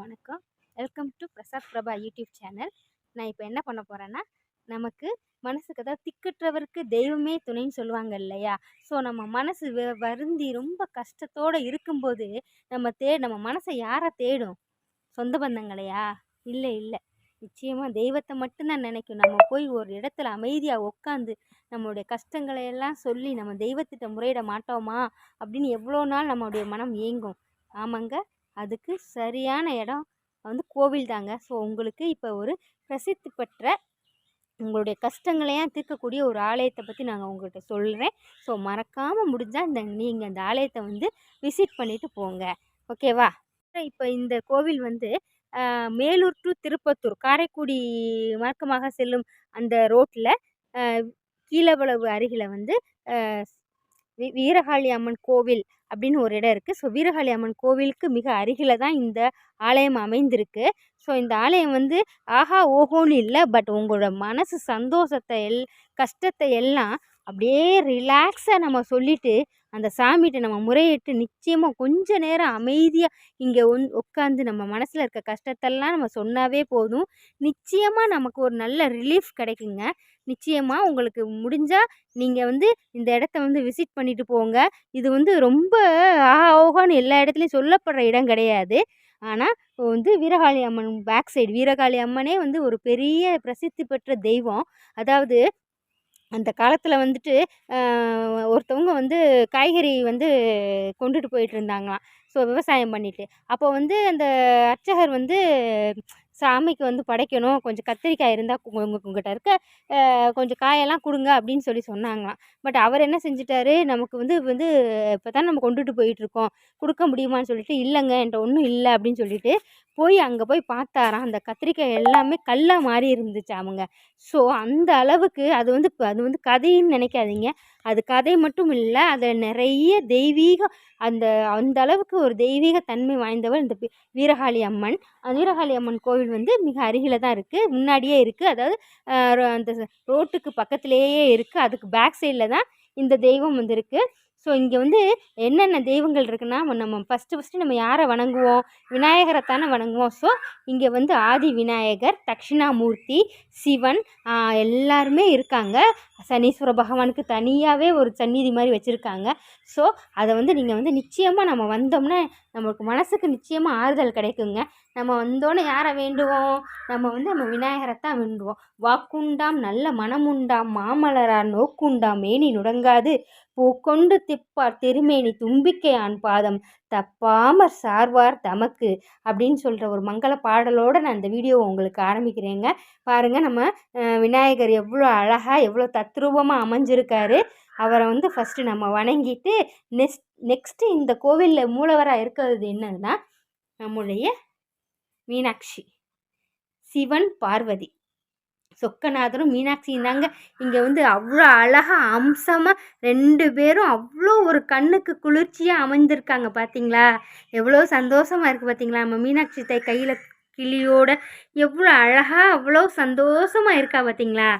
வணக்கம். Welcome to Prasad Prabha YouTube channel. நான் இப்போ என்ன பண்ண போகிறேன்னா, நமக்கு மனசுக்கு அதாவது திக்கற்றவருக்கு தெய்வமே துணைன்னு சொல்லுவாங்க இல்லையா? ஸோ நம்ம மனசு வருந்தி ரொம்ப கஷ்டத்தோடு இருக்கும்போது நம்ம மனசை யாரை தேடும்? சொந்த பந்தங்களையா? இல்லை இல்லை, நிச்சயமாக தெய்வத்தை மட்டும்தான் நினைக்கும். நம்ம போய் ஒரு இடத்துல அமைதியாக உட்காந்து நம்மளுடைய கஷ்டங்களை எல்லாம் சொல்லி நம்ம தெய்வத்திட்ட முறையிட மாட்டோமா அப்படின்னு எவ்வளோ நாள் நம்மளுடைய மனம் ஏங்கும். ஆமாங்க, அதுக்கு சரியான இடம் கோவில் தாங்க. ஸோ உங்களுக்கு இப்போ ஒரு பிரசித்தி பெற்ற உங்களுடைய கஷ்டங்களையும் தீர்க்கக்கூடிய ஒரு ஆலயத்தை பற்றி நாங்கள் உங்கள்கிட்ட சொல்கிறேன். ஸோ மறக்காமல் முடிஞ்சால் நீங்கள் அந்த ஆலயத்தை விசிட் பண்ணிவிட்டு போங்க, ஓகேவா? இப்போ இந்த கோவில் மேலூர் டு திருப்பத்தூர் காரைக்குடி மார்க்கமாக செல்லும் அந்த ரோட்டில் கீழவளவு அருகில் வீரகாளி அம்மன் கோவில் அப்படின்னு ஒரு இடம் இருக்குது. ஸோ வீரகாளி அம்மன் கோவிலுக்கு மிக அருகில் தான் இந்த ஆலயம் அமைந்திருக்கு. ஸோ இந்த ஆலயம் ஆஹா ஓஹோன்னு இல்லை, பட் உங்களோட மனசு சந்தோஷத்தை கஷ்டத்தை எல்லாம் அப்படியே ரிலாக்ஸாக நம்ம சொல்லிவிட்டு அந்த சாமிகிட்ட நம்ம முறையிட்டு நிச்சயமாக கொஞ்ச நேரம் அமைதியாக இங்கே உட்காந்து நம்ம மனசில் இருக்க கஷ்டத்தெல்லாம் நம்ம சொன்னாவே போதும். நிச்சயமாக நமக்கு ஒரு நல்ல ரிலீஃப் கிடைக்குங்க. நிச்சயமாக உங்களுக்கு முடிஞ்சால் நீங்கள் இந்த இடத்த விசிட் பண்ணிட்டு போங்க. இது ரொம்ப ஆஹா ஓஹோன்னு எல்லா இடத்துலையும் சொல்லப்படுற இடம் கிடையாது. ஆனால் வீரகாளி அம்மன் பேக் சைடு வீரகாளி அம்மனே ஒரு பெரிய பிரசித்தி பெற்ற தெய்வம். அதாவது அந்த காலத்தில் ஒருத்தவங்க காய்கறி கொண்டுட்டு போயிட்டு இருந்தாங்களாம். ஸோ விவசாயம் பண்ணிட்டு அப்போ அந்த அர்ச்சகர் சாமிக்கு படைக்கணும், கொஞ்சம் கத்திரிக்காய் இருந்தால் உங்ககிட்ட இருக்க கொஞ்சம் காயெல்லாம் கொடுங்க அப்படின்னு சொன்னாங்களாம். பட் அவர் என்ன செஞ்சிட்டாரு, நமக்கு இப்போ தான் நம்ம கொண்டுட்டு போயிட்டுருக்கோம், கொடுக்க முடியுமான்னு சொல்லிட்டு, இல்லைங்க என்கிட்ட ஒன்றும் இல்லை அப்படின்னு சொல்லிட்டு அங்கே போய் பார்த்தாராம். அந்த கத்திரிக்காய் எல்லாமே கல்லாக மாறி இருந்துச்சு அவங்க. ஸோ அந்த அளவுக்கு அது கதைன்னு நினைக்காதீங்க. அது கதை மட்டும் இல்லை, அதில் நிறைய தெய்வீக அந்த அளவுக்கு ஒரு தெய்வீக தன்மை வாய்ந்தவள் இந்த வீரகாளி அம்மன். வீரகாளி அம்மன் கோவில் மிக அருகில் தான் இருக்குது, முன்னாடியே இருக்குது. அதாவது அந்த ரோட்டுக்கு பக்கத்துலேயே இருக்குது. அதுக்கு பேக் சைடில் தான் இந்த தெய்வம் இருக்குது. ஸோ இங்கே என்னென்ன தெய்வங்கள் இருக்குன்னா, நம்ம ஃபஸ்ட்டு நம்ம யாரை வணங்குவோம்? விநாயகரைத்தானே வணங்குவோம். ஸோ இங்கே ஆதி விநாயகர், தட்சிணாமூர்த்தி, சிவன் எல்லாருமே இருக்காங்க. சனீஸ்வர பகவானுக்கு தனியாகவே ஒரு சந்நிதி மாதிரி வச்சுருக்காங்க. ஸோ அதை நீங்கள் நிச்சயமாக நம்ம வந்தோம்னா நம்மளுக்கு மனசுக்கு நிச்சயமாக ஆறுதல் கிடைக்குங்க. நம்ம வந்தோன்னே யாரை வேண்டுவோம்? நம்ம விநாயகரைத்தான் வேண்டுவோம். வாக்குண்டாம் நல்ல மனமுண்டாம் மாமலரார் நோக்குண்டாம் மேனி நுடங்காது பூக்கொண்டு திப்பார் திருமேனி தும்பிக்கை ஆண் பாதம் தப்பாமற் சார்வார் தமக்கு அப்படின்னு சொல்கிற ஒரு மங்கள பாடலோடு நான் இந்த வீடியோவை உங்களுக்கு ஆரம்பிக்கிறேங்க. பாருங்கள், நம்ம விநாயகர் எவ்வளோ அழகாக எவ்வளோ தத்ரூபமாக அமைஞ்சிருக்காரு. அவரை ஃபஸ்ட்டு நம்ம வணங்கிட்டு நெக்ஸ்ட்டு இந்த கோவிலில் மூலவராக இருக்கிறது என்னதுன்னா நம்முடைய மீனாட்சி, சிவன் பார்வதி, சொக்கநாதரும் மீனாட்சியும் தாங்க. இங்கே அவ்வளோ அழகாக அம்சமாக 2 பேரும் அவ்வளோ ஒரு கண்ணுக்கு குளிர்ச்சியாக அமைந்திருக்காங்க. பார்த்தீங்களா? எவ்வளோ சந்தோஷமாக இருக்குது பார்த்தீங்களா? நம்ம மீனாட்சி கையில் கிளியோட எவ்வளோ அழகாக அவ்வளோ சந்தோஷமாக இருக்கா பார்த்தீங்களா?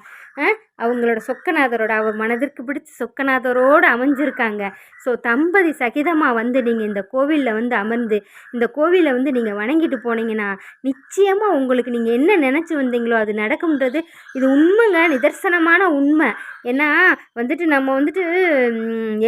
அவங்களோட சொக்கநாதரோட அவர் மனதிற்கு பிடிச்ச சொக்கநாதரோடு அமைஞ்சிருக்காங்க. ஸோ தம்பதி சகிதமாக நீங்கள் இந்த கோவிலில் அமர்ந்து இந்த கோவிலை நீங்கள் வணங்கிட்டு போனீங்கன்னா நிச்சயமாக உங்களுக்கு நீங்கள் என்ன நினச்சி வந்தீங்களோ அது நடக்கும்ன்றது இது உண்மைங்க, நிதர்சனமான உண்மை. ஏன்னா நம்ம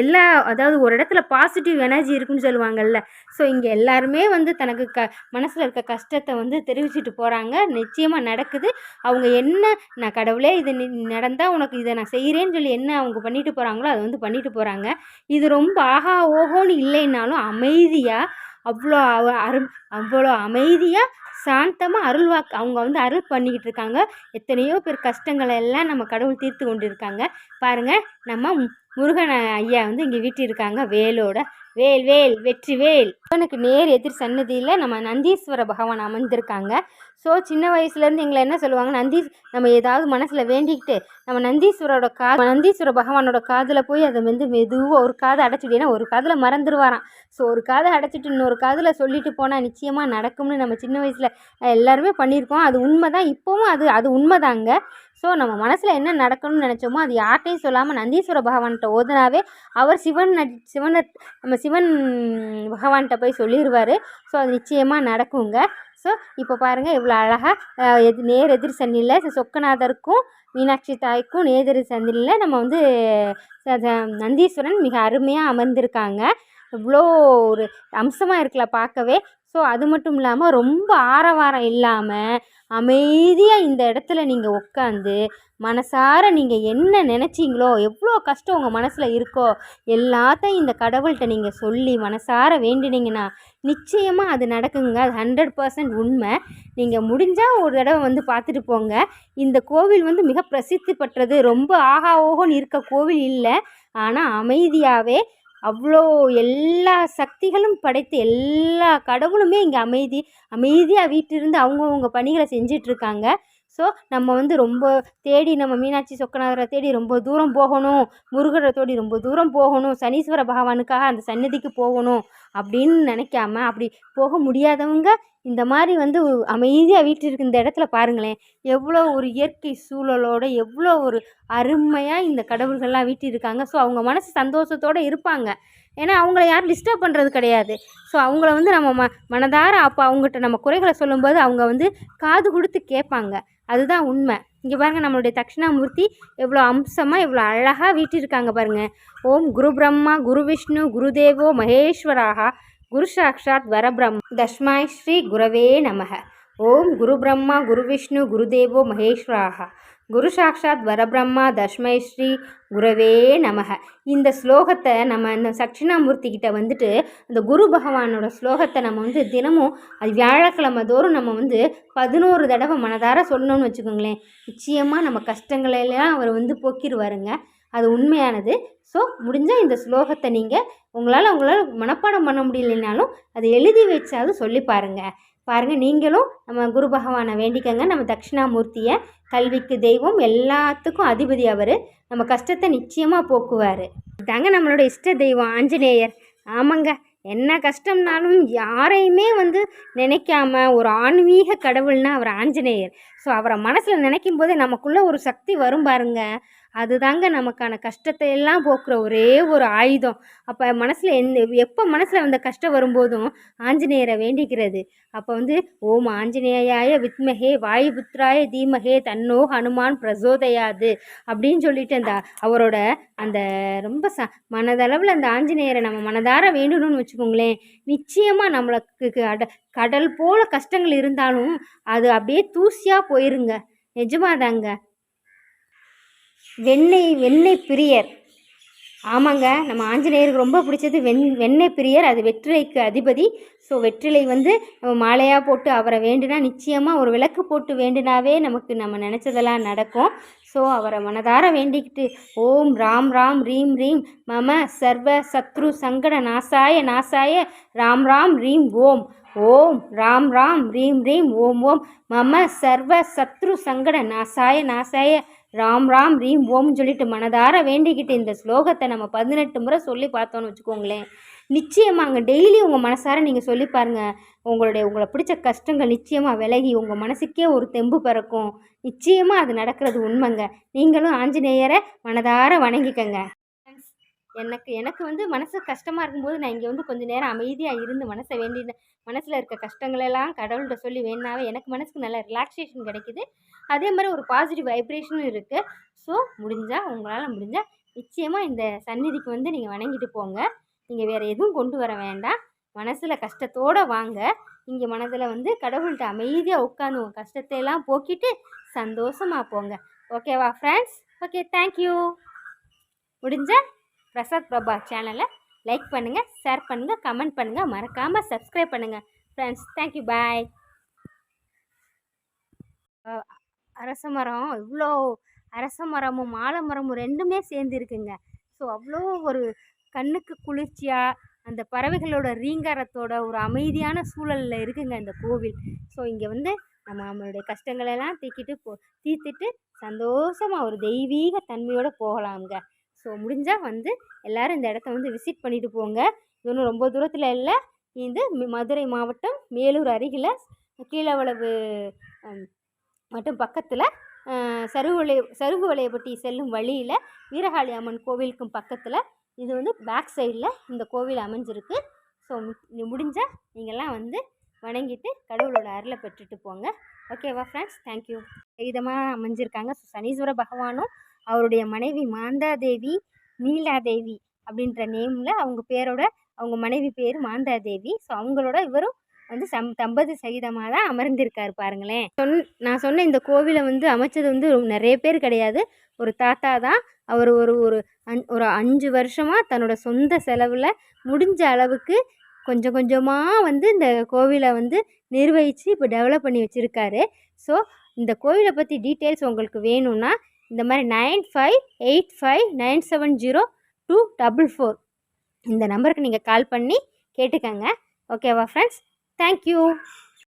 எல்லா அதாவது ஒரு இடத்துல பாசிட்டிவ் எனர்ஜி இருக்குன்னு சொல்லுவாங்கல்ல. ஸோ இங்கே எல்லாருமே தனக்கு மனசில் இருக்க கஷ்டத்தை தெரிவிச்சிட்டு போகிறாங்க. நிச்சயமாக நடக்குது. அவங்க என்ன நான் கடவுளே இது நடந்தால் உனக்கு இதை நான் செய்கிறேன்னு சொல்லி என்ன அவங்க பண்ணிட்டு போகிறாங்களோ அதை பண்ணிட்டு போகிறாங்க. இது ரொம்ப ஆஹா ஓஹோன்னு இல்லைன்னாலும் அமைதியாக அவ்வளோ அமைதியாக சாந்தமாக அருள்வாக்கு அவங்க அருள் பண்ணிக்கிட்டு இருக்காங்க. எத்தனையோ பேர் கஷ்டங்களை எல்லாம் நம்ம கடவுள் தீர்த்து கொண்டு இருக்காங்க. பாருங்கள், நம்ம முருகன் ஐயா இங்கே வீட்டு இருக்காங்க வேலோட. வேல் வேல் வெற்றி வேல். அவனுக்கு நேர் எதிர் சன்னதியில் நம்ம நந்தீஸ்வர பகவான் அமர்ந்திருக்காங்க. ஸோ சின்ன வயசுலேருந்து எங்களை என்ன சொல்லுவாங்க, நம்ம ஏதாவது மனசில் வேண்டிக்கிட்டு நம்ம நந்தீஸ்வர பகவானோட காதில் போய் அதை மெதுவாக ஒரு காதை அடைச்சிட்டேன்னா ஒரு காதில் மறந்துடுவாராம். ஸோ ஒரு காதை அடைச்சிட்டு இன்னொரு காதில் சொல்லிட்டு போனால் நிச்சயமாக நடக்கும்னு நம்ம சின்ன வயசில் எல்லாருமே பண்ணியிருக்கோம். அது உண்மை தான், இப்போவும் அது உண்மைதாங்க. ஸோ நம்ம மனசில் என்ன நடக்கணும்னு நினச்சோமோ அது யார்கிட்டையும் சொல்லாமல் நந்தீஸ்வர பகவான்கிட்ட ஓதுனாவே அவர் சிவனை நம்ம சிவன் பகவான்கிட்ட போய் சொல்லிடுவார். ஸோ அது நிச்சயமாக நடக்குங்க. ஸோ இப்போ பாருங்கள் இவ்வளோ அழகாக நேர் எதிர் சன்னியில் சொக்கநாதருக்கும் மீனாட்சி தாய்க்கும் நேர் சன்னியில் நம்ம வந்து நந்தீஸ்வரன் மிக அருமையாக அமர்ந்திருக்காங்க. இவ்வளோ ஒரு அம்சமாக இருக்குல்ல பார்க்கவே. ஸோ அது மட்டும் இல்லாமல் ரொம்ப ஆரவாரம் இல்லாமல் அமைதியாக இந்த இடத்துல நீங்கள் உட்காந்து மனசார நீங்கள் என்ன நினச்சிங்களோ, எவ்வளோ கஷ்டம் உங்கள் மனசில் இருக்கோ எல்லாத்தையும் இந்த கடவுள்கிட்ட நீங்கள் சொல்லி மனசார வேண்டினீங்கன்னா நிச்சயமாக அது நடக்குங்க. அது 100% உண்மை. நீங்கள் முடிஞ்சால் ஒரு தடவை வந்து பார்த்துட்டு போங்க. இந்த கோவில் வந்து மிக பிரசித்தி பெற்றது. ரொம்ப ஆஹா ஓஹோன்னு இருக்க கோவில் இல்லை. ஆனால் அமைதியாகவே அவ்வளோ எல்லா சக்திகளும் படைத்து எல்லா கடவுளுமே இங்கே அமைதியாக வீட்டிலிருந்து அவங்கவுங்க பணிகளை செஞ்சிட்ருக்காங்க. ஸோ நம்ம வந்து ரொம்ப தேடி நம்ம மீனாட்சி சொக்கநாதரை தேடி ரொம்ப தூரம் போகணும், முருகரை தேடி ரொம்ப தூரம் போகணும், சனீஸ்வர பகவானுக்காக அந்த சன்னதிக்கு போகணும் அப்படின்னு நினைக்காம, அப்படி போக முடியாதவங்க இந்த மாதிரி வந்து அமைதியாக வீட்டில் இந்த இடத்துல பாருங்களேன், எவ்வளோ ஒரு இயற்கை சூழலோடு எவ்வளோ ஒரு அருமையாக இந்த கடவுள்கள்லாம் வீட்டிருக்காங்க. ஸோ அவங்க மனசு சந்தோஷத்தோடு இருப்பாங்க. ஏன்னா அவங்கள யாரும் டிஸ்டர்ப் பண்ணுறது கிடையாது. ஸோ அவங்கள வந்து நம்ம மனதார அப்போ அவங்ககிட்ட நம்ம குறைகளை சொல்லும்போது அவங்க வந்து காது கொடுத்து கேட்பாங்க. அதுதான் உண்மை. இங்கே பாருங்கள் நம்மளுடைய தட்சிணாமூர்த்தி எவ்வளோ அம்சமாக எவ்வளோ அழகாக வீட்டிருக்காங்க பாருங்கள். ஓம் குரு பிரம்மா குரு விஷ்ணு குருதேவோ மகேஸ்வராக குரு சாக்ஷாத் வரபிரம்ம தஸ்மை ஸ்ரீ குரவே நமக. ஓம் குரு பிரம்மா குரு விஷ்ணு குருதேவோ மகேஸ்வராக குரு சாக்ஷாத் வரபிரம்மா தஸ்மை ஸ்ரீ குரவே நமக. இந்த ஸ்லோகத்தை நம்ம இந்த தட்சிணாமூர்த்திக்கிட்ட வந்துட்டு அந்த குரு பகவானோட ஸ்லோகத்தை நம்ம வந்து தினமும் அது வியாழக்கிழமை தோறும் நம்ம வந்து 11 தடவை மனதார சொல்லணும்னு வச்சுக்கோங்களேன். நிச்சயமாக நம்ம கஷ்டங்களெல்லாம் அவர் வந்து போக்கிடுவாருங்க. அது உண்மையானது. ஸோ முடிஞ்சால் இந்த ஸ்லோகத்தை நீங்கள் உங்களால் மனப்பாடம் பண்ண முடியலைனாலும் அதை எழுதி வச்சாவது சொல்லி பாருங்கள். நீங்களும் நம்ம குரு பகவானை வேண்டிக்கங்க. நம்ம தட்சிணாமூர்த்தியை கல்விக்கு தெய்வம், எல்லாத்துக்கும் அதிபதி அவர். நம்ம கஷ்டத்தை நிச்சயமாக போக்குவார். இதாங்க நம்மளோட இஷ்ட தெய்வம் ஆஞ்சநேயர். ஆமாங்க, என்ன கஷ்டம்னாலும் யாரையுமே வந்து நினைக்காம ஒரு ஆன்மீக கடவுள்னா அவர் ஆஞ்சநேயர். ஸோ அவரை மனசில் நினைக்கும் போதே நமக்குள்ளே ஒரு சக்தி வரும் பாருங்க. அதுதாங்க நமக்கான கஷ்டத்தை எல்லாம் போக்குற ஒரே ஒரு ஆயுதம். அப்போ மனசில் எப்போ மனசில் வந்த கஷ்டம் வரும்போதும் ஆஞ்சநேயரை வேண்டிக்கிறது. அப்போ வந்து ஓம் ஆஞ்சநேயாய வித்மஹே வாயுபுத்ராய தீமஹே தன்னோ ஹனுமான் பிரசோதயாது அப்படின்னு சொல்லிட்டு அந்த அவரோட அந்த ரொம்ப மனதளவில் அந்த ஆஞ்சநேயரை நம்ம மனதார வேண்டணும்னு வச்சுக்கோங்களேன். நிச்சயமாக நம்மளுக்கு கடல் போல கஷ்டங்கள் இருந்தாலும் அது அப்படியே தூசியாக போயிருங்க. நிஜமாதாங்க. வெண்ணெய் பிரியர். ஆமாங்க, நம்ம ஆஞ்சநேயருக்கு ரொம்ப பிடிச்சது வெண்ணெய் பிரியர். அது வெற்றிலைக்கு அதிபதி. ஸோ வெற்றிலை வந்து நம்ம மாலையாக போட்டு அவரை வேண்டினா நிச்சயமாக ஒரு விளக்கு போட்டு வேண்டினாவே நம்ம நினச்சதெல்லாம் நடக்கும். ஸோ அவரை மனதார வேண்டிக்கிட்டு ஓம் ராம் ராம் ரீம் ரீம் மம சர்வ சத்ரு சங்கட நாசாய ராம் ராம் ரீம் ஓம். ஓம் ராம் ராம் ரீம் ரீம் ஓம் ஓம் மம சர்வ சத்ரு சங்கட நாசாய ராம் ராம் ரீம் ஓம்னு சொல்லிட்டு மனதார வேண்டிக்கிட்டு இந்த ஸ்லோகத்தை நம்ம 18 முறை சொல்லி பார்த்தோன்னு வச்சுக்கோங்களேன். நிச்சயமாங்க டெய்லி உங்கள் மனசார நீங்கள் சொல்லி பாருங்கள். உங்களை பிடிச்ச கஷ்டங்கள் நிச்சயமாக விலகி உங்கள் மனசுக்கே ஒரு தெம்பு பிறக்கும். நிச்சயமாக அது நடக்கிறது உண்மைங்க. நீங்களும் ஆஞ்சநேயரை மனதார வணங்கிக்கங்க. எனக்கு வந்து மனசு கஷ்டமாக இருக்கும்போது நான் இங்கே வந்து கொஞ்சம் நேரம் அமைதியாக இருந்து மனசில் இருக்க கஷ்டங்களெல்லாம் கடவுள்கிட்ட சொல்லி வேணாவே எனக்கு மனசுக்கு நல்ல ரிலாக்ஸேஷன் கிடைக்குது. அதே மாதிரி ஒரு பாசிட்டிவ் வைப்ரேஷனும் இருக்குது. ஸோ உங்களால் முடிஞ்சால் நிச்சயமாக இந்த சந்நிதிக்கு வந்து நீங்கள் வணங்கிட்டு போங்க. நீங்கள் வேறு எதுவும் கொண்டு வர வேண்டாம். மனசில் கஷ்டத்தோடு வாங்க. இங்கே மனதில் வந்து கடவுள்கிட்ட அமைதியாக உட்காந்து உங்கள் கஷ்டத்தையெல்லாம் போக்கிட்டு சந்தோஷமாக போங்க. ஓகேவா ஃப்ரெண்ட்ஸ்? Okay, thank you. முடிஞ்சால் பிரசாத் பிரபா சேனலை லைக் பண்ணுங்கள், ஷேர் பண்ணுங்கள், கமெண்ட் பண்ணுங்கள், மறக்காமல் சப்ஸ்கிரைப் பண்ணுங்கள் ஃப்ரெண்ட்ஸ். தேங்க்யூ, பாய். அரச மரம் இவ்வளோ அரச மரமும் ஆலமரமும் ரெண்டுமே சேர்ந்துருக்குங்க. ஸோ அவ்வளோ ஒரு கண்ணுக்கு குளிர்ச்சியாக அந்த பறவைகளோட ரீங்காரத்தோட ஒரு அமைதியான சூழலில் இருக்குங்க இந்த கோவில். ஸோ இங்கே வந்து நம்மளுடைய கஷ்டங்களெல்லாம் தீர்த்துட்டு சந்தோஷமாக ஒரு தெய்வீக தன்மையோடு போகலாம்ங்க. ஸோ முடிஞ்சால் வந்து எல்லோரும் இந்த இடத்த வந்து விசிட் பண்ணிவிட்டு போங்க. இது ஒன்றும் ரொம்ப தூரத்தில் இல்லை. இது மதுரை மாவட்டம் மேலூர் அருகில் கீழவளவு மற்றும் பக்கத்தில் சருகுவளையப்பட்டி செல்லும் வழியில் வீரகாளி அம்மன் கோவிலுக்கும் பக்கத்தில் இது வந்து பேக் சைடில் இந்த கோவில் அமைஞ்சிருக்கு. ஸோ முடிஞ்சால் நீங்கள்லாம் வந்து வணங்கிட்டு கடவுளோட அருளை பெற்றுட்டு போங்க. ஓகேவா ஃப்ரெண்ட்ஸ்? தேங்க்யூ. இதமாக அமைஞ்சிருக்காங்க. ஸோ சனீஸ்வர பகவானும் அவருடைய மனைவி மாந்தாதேவி, நீலாதேவி அப்படின்ற நேமில் அவங்க பேரோட, அவங்க மனைவி பேர் மாந்தாதேவி. ஸோ அவங்களோட இவரும் வந்து தம்பதி சகிதமாக தான் அமர்ந்திருக்காரு பாருங்களேன். நான் சொன்ன இந்த கோவிலை வந்து அமைச்சது வந்து நிறைய பேர் கிடையாது, ஒரு தாத்தா தான். அவர் ஒரு 5 வருஷமாக தன்னோட சொந்த செலவில் முடிஞ்ச அளவுக்கு கொஞ்சம் கொஞ்சமாக வந்து இந்த கோவிலை வந்து நிர்வகித்து இப்போ டெவலப் பண்ணி வச்சுருக்காரு. ஸோ இந்த கோவிலை பற்றி டீட்டெயில்ஸ் உங்களுக்கு வேணும்னா இந்த மாதிரி 9585970244 இந்த நம்பருக்கு நீங்கள் கால் பண்ணி கேட்டுக்கங்க. ஓகேவா ஃப்ரெண்ட்ஸ்? தேங்க்யூ.